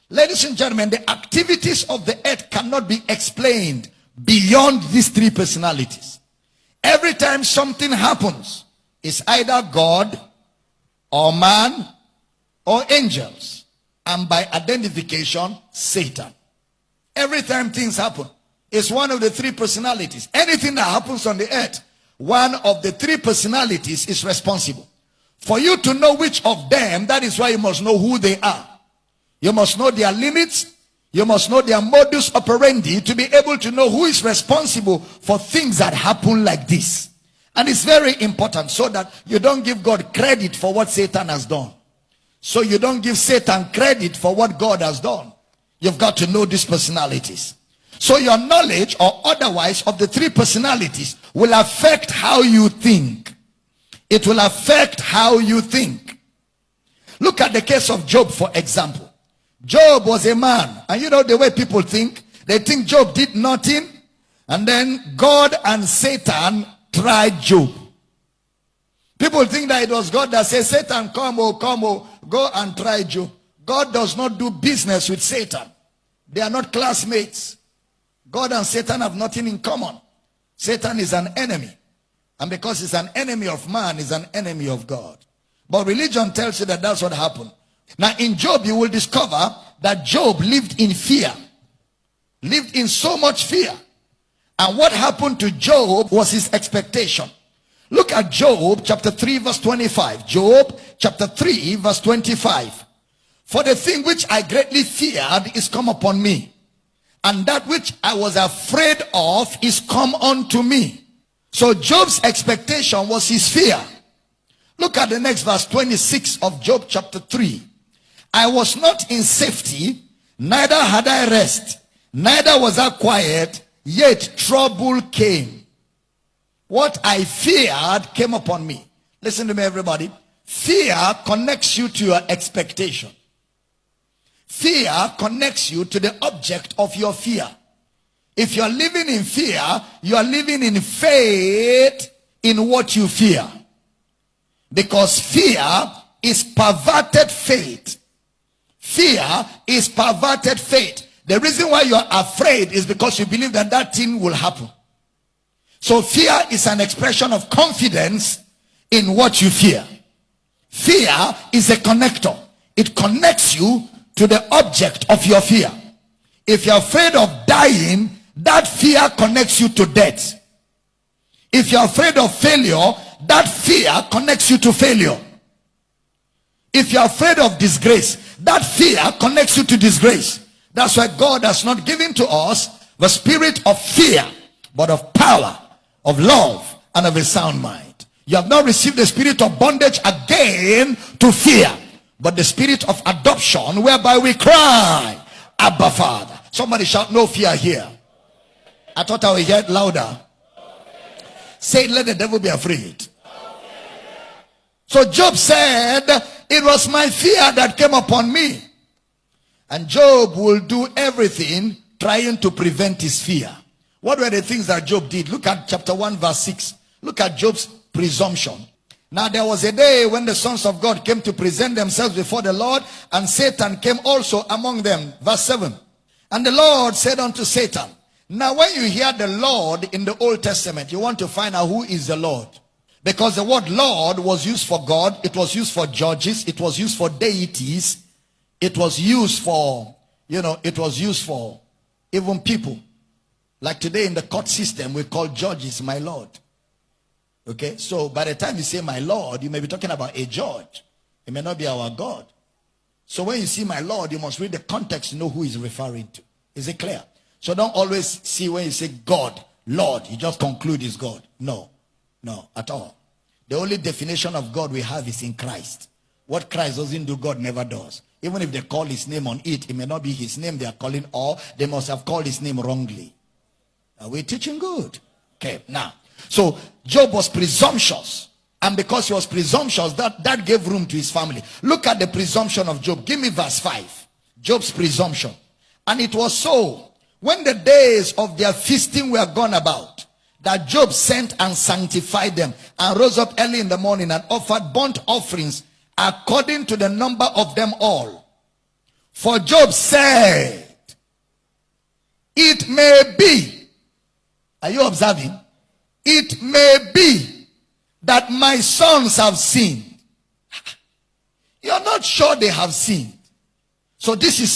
Ladies and gentlemen, the activities of the earth cannot be explained beyond these three personalities. Every time something happens, it's either God or man or angels. And by identification, Satan. Every time things happen, it's one of the three personalities. Anything that happens on the earth, one of the three personalities is responsible. For you to know which of them, that is why you must know who they are. You must know their limits. You must know their modus operandi to be able to know who is responsible for things that happen like this. And it's very important so that you don't give God credit for what Satan has done. So you don't give Satan credit for what God has done. You've got to know these personalities. So your knowledge or otherwise of the three personalities will affect how you think. It will affect how you think. Look at the case of Job, for example. Job was a man. And you know the way people think. They think Job did nothing. And then God and Satan tried Job. People think that it was God that said, Satan, come, go and try Job. God does not do business with Satan. They are not classmates. God and Satan have nothing in common. Satan is an enemy. And because he's an enemy of man, he's an enemy of God. But religion tells you that that's what happened. Now in Job, you will discover that Job lived in fear. Lived in so much fear. And what happened to Job was his expectation. Look at Job chapter 3 verse 25. Job chapter 3 verse 25. For the thing which I greatly feared is come upon me, and that which I was afraid of is come unto me. So Job's expectation was his fear. Look at the next verse 26 of Job chapter 3. I was not in safety, neither had I rest, neither was I quiet, yet trouble came. What I feared came upon me. Listen to me, everybody. Fear connects you to your expectation. Fear connects you to the object of your fear. If you are living in fear, you are living in faith in what you fear. Because fear is perverted faith. Fear is perverted faith. The reason why you are afraid is because you believe that that thing will happen. So fear is an expression of confidence in what you fear. Fear is a connector. It connects you to the object of your fear. If you're afraid of dying, that fear connects you to death. If you're afraid of failure, that fear connects you to failure. If you're afraid of disgrace, that fear connects you to disgrace. That's why God has not given to us the spirit of fear, but of power, of love, and of a sound mind. You have not received the spirit of bondage again to fear, but the spirit of adoption, whereby we cry, Abba Father. Somebody shout, no fear here. I thought I would hear it louder. Say, let the devil be afraid. So Job said, it was my fear that came upon me. And Job will do everything trying to prevent his fear. What were the things that Job did? Look at chapter 1 verse 6. Look at Job's presumption. Now there was a day when the sons of God came to present themselves before the Lord, and Satan came also among them. Verse 7. And the Lord said unto Satan. Now when you hear the Lord in the Old Testament, you want to find out who is the Lord. Because the word Lord was used for God. It was used for judges. It was used for deities. It was used for, it was used for even people. Like today in the court system, we call judges my Lord. Okay, so by the time you say my Lord, you may be talking about a judge. It may not be our God. So when you see my Lord, you must read the context to know who he's referring to. Is it clear? So don't always see when you say God, Lord, you just conclude it's God. No, at all. The only definition of God we have is in Christ. What Christ doesn't do, God never does. Even if they call his name on it, it may not be his name they are calling, or they must have called his name wrongly. Are we teaching good? Okay, now. So Job was presumptuous. And because he was presumptuous, that gave room to his family. Look at the presumption of Job. Give me verse 5. Job's presumption. And it was so, when the days of their feasting were gone about, that Job sent and sanctified them, and rose up early in the morning and offered burnt offerings according to the number of them all. For Job said, it may be, are you observing? It may be that my sons have sinned. You're not sure they have sinned. So this is